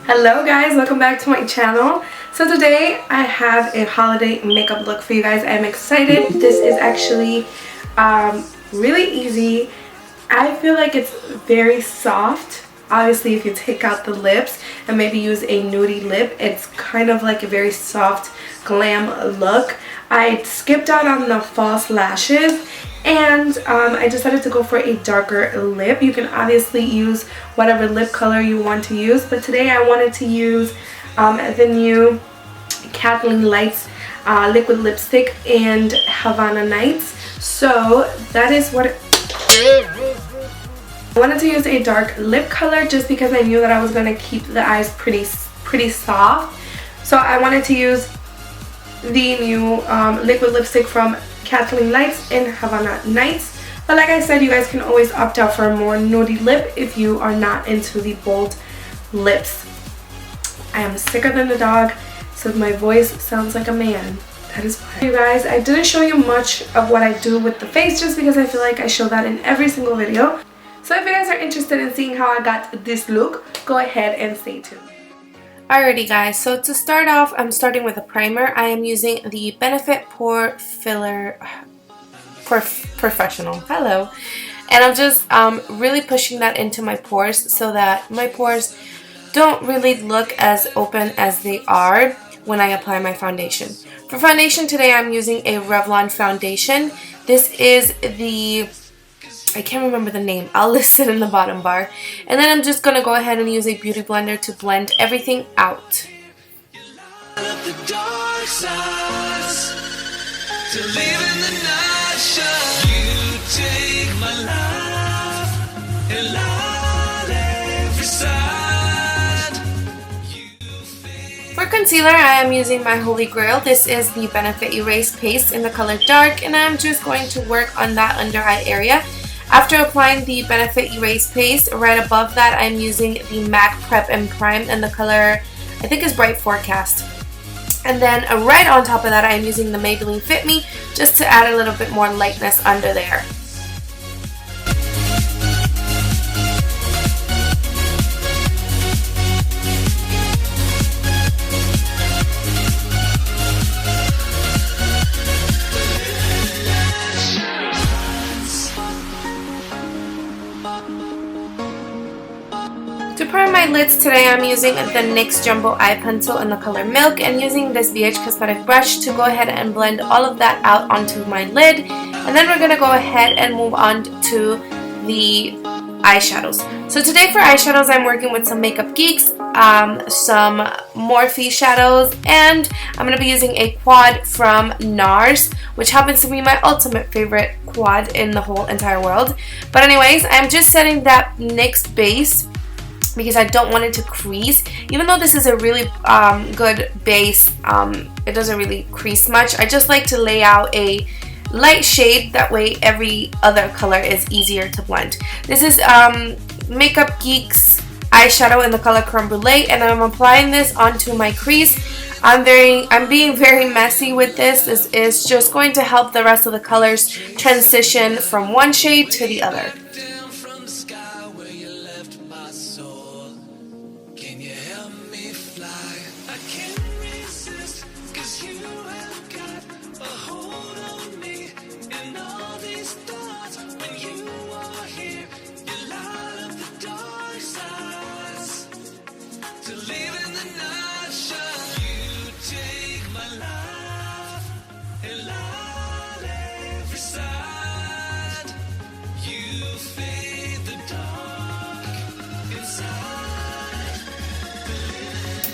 Hello guys, welcome back to my channel. So today I have a holiday makeup look for you guys. I'm excited. This is actually really easy. I feel like it's very soft. Obviously if you take out the lips and maybe use a nudie lip, it's kind of like a very soft glam look. I skipped out on the false lashes and I decided to go for a darker lip. You can obviously use whatever lip color you want to use, but today I wanted to use the new Kathleen Lights liquid lipstick and Havana Nights. So that is what I wanted to use a dark lip color just because I knew that I was going to keep the eyes pretty soft. So I wanted to use the new liquid lipstick from Kathleen Lights in Havana Nights. But like I said, you guys can always opt out for a more nudie lip if you are not into the bold lips. I am sicker than a dog, so my voice sounds like a man. That is why. You guys, I didn't show you much of what I do with the face just because I feel like I show that in every single video. So if you guys are interested in seeing how I got this look, go ahead and stay tuned. Alrighty guys, so to start off, I'm starting with a primer. I am using the Benefit Pore Filler Professional. Hello. And I'm just really pushing that into my pores so that my pores don't really look as open as they are when I apply my foundation. For foundation today, I'm using a Revlon foundation. This is the... I can't remember the name. I'll list it in the bottom bar. And then I'm just going to go ahead and use a beauty blender to blend everything out. For concealer, I am using my Holy Grail. This is the Benefit Erase Paste in the color Dark, and I'm just going to work on that under eye area. After applying the Benefit Erase Paste, right above that I'm using the MAC Prep and Prime in the color, I think is Bright Forecast. And then right on top of that I'm using the Maybelline Fit Me just to add a little bit more lightness under there. To prime my lids today, I'm using the NYX Jumbo Eye Pencil in the color Milk and using this BH Cosmetic brush to go ahead and blend all of that out onto my lid. And then we're going to go ahead and move on to the eyeshadows. So today for eyeshadows, I'm working with some Makeup Geeks, some Morphe shadows, and I'm going to be using a quad from NARS, which happens to be my ultimate favorite quad in the whole entire world. But anyways, I'm just setting that NYX base because I don't want it to crease. Even though this is a really good base, it doesn't really crease much. I just like to lay out a light shade, that way every other color is easier to blend. This is Makeup Geeks eyeshadow in the color Creme Brulee, and I'm applying this onto my crease. I'm being very messy with this. This is just going to help the rest of the colors transition from one shade to the other.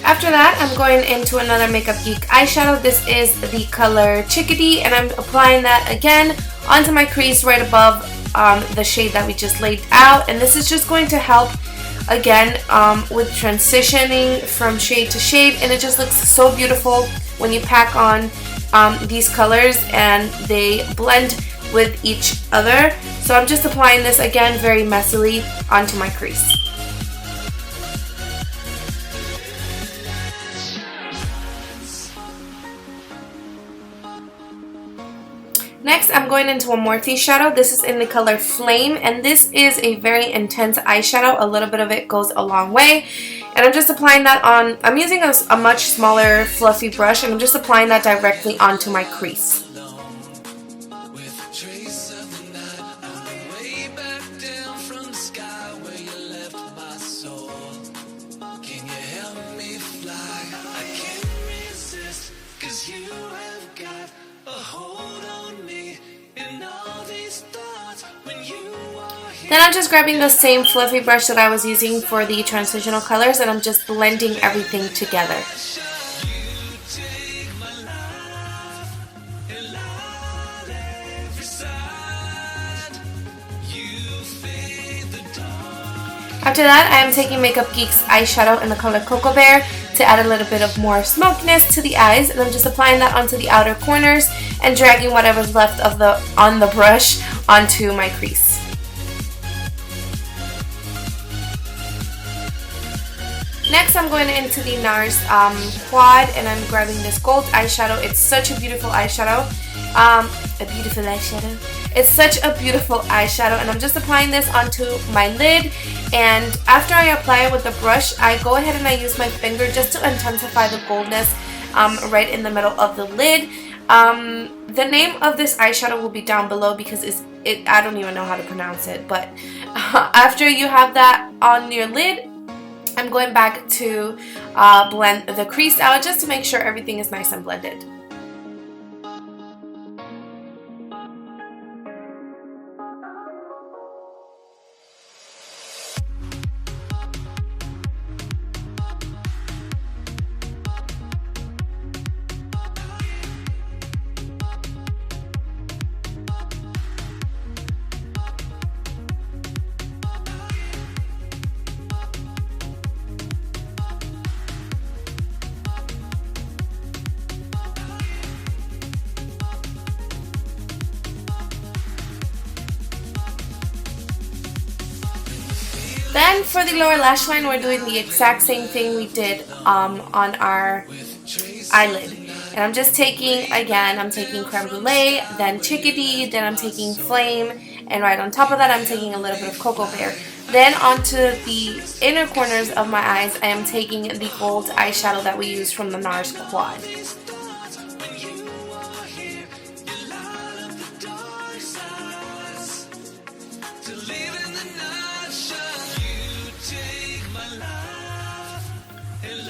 After that, I'm going into another Makeup Geek eyeshadow. This is the color Chickadee, and I'm applying that again onto my crease right above the shade that we just laid out. And this is just going to help, again, with transitioning from shade to shade, and it just looks so beautiful when you pack on these colors and they blend with each other. So I'm just applying this again very messily onto my crease. Next, I'm going into a Morphe shadow. This is in the color Flame, and this is a very intense eyeshadow. A little bit of it goes a long way. And I'm just applying that on, I'm using a much smaller fluffy brush, and I'm just applying that directly onto my crease. Then I'm just grabbing the same fluffy brush that I was using for the transitional colors, and I'm just blending everything together. After that, I am taking Makeup Geek's eyeshadow in the color Cocoa Bear to add a little bit of more smokiness to the eyes, and I'm just applying that onto the outer corners and dragging whatever's left of on the brush onto my crease. Next, I'm going into the NARS quad, and I'm grabbing this gold eyeshadow. It's such a beautiful eyeshadow. It's such a beautiful eyeshadow, and I'm just applying this onto my lid. And after I apply it with the brush, I go ahead and I use my finger just to intensify the goldness right in the middle of the lid. The name of this eyeshadow will be down below because I don't even know how to pronounce it. But after you have that on your lid, I'm going back to blend the crease out just to make sure everything is nice and blended. Then for the lower lash line, we're doing the exact same thing we did on our eyelid. And I'm just taking, again, I'm taking Creme Brulee, then Chickadee, then I'm taking Flame, and right on top of that I'm taking a little bit of Cocoa Bear. Then onto the inner corners of my eyes, I am taking the gold eyeshadow that we used from the NARS quad.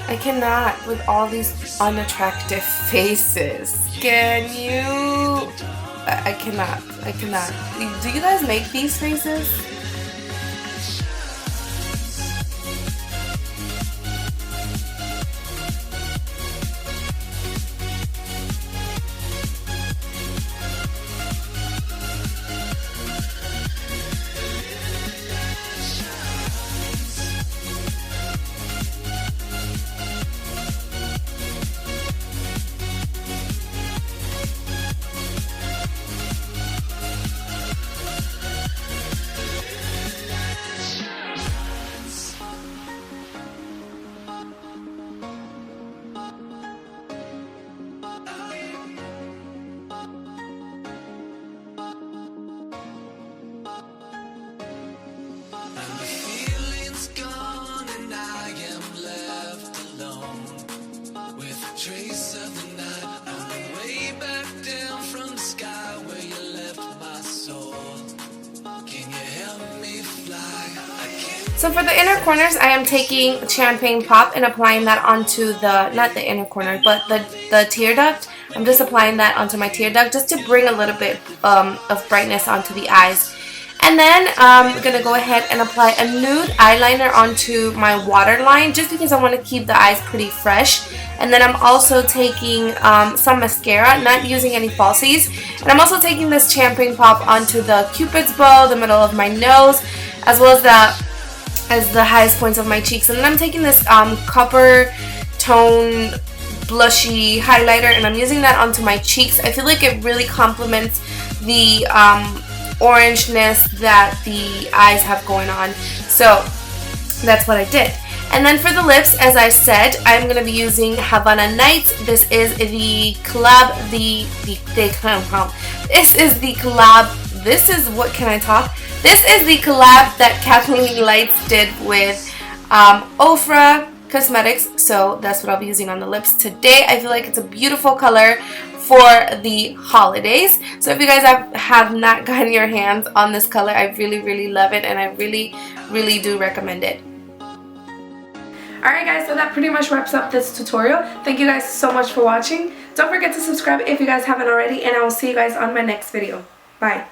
I cannot with all these unattractive faces. Can you? I cannot. Do you guys make these faces? So for the inner corners, I am taking Champagne Pop and applying that onto the, not the inner corner, but the tear duct. I'm just applying that onto my tear duct just to bring a little bit of brightness onto the eyes. And then I'm going to go ahead and apply a nude eyeliner onto my waterline just because I want to keep the eyes pretty fresh. And then I'm also taking some mascara, not using any falsies. And I'm also taking this Champagne Pop onto the Cupid's bow, the middle of my nose, as well as the highest points of my cheeks. And then I'm taking this copper tone blushy highlighter and I'm using that onto my cheeks. I feel like it really complements the orangeness that the eyes have going on. So that's what I did. And then for the lips, as I said, I'm going to be using Havana Nights. This is the collab, This is the collab that Kathleen Lights did with Ofra Cosmetics, so that's what I'll be using on the lips today. I feel like it's a beautiful color for the holidays. So if you guys have not gotten your hands on this color, I really love it, and I really do recommend it. Alright guys, so that pretty much wraps up this tutorial. Thank you guys so much for watching. Don't forget to subscribe if you guys haven't already, and I will see you guys on my next video. Bye.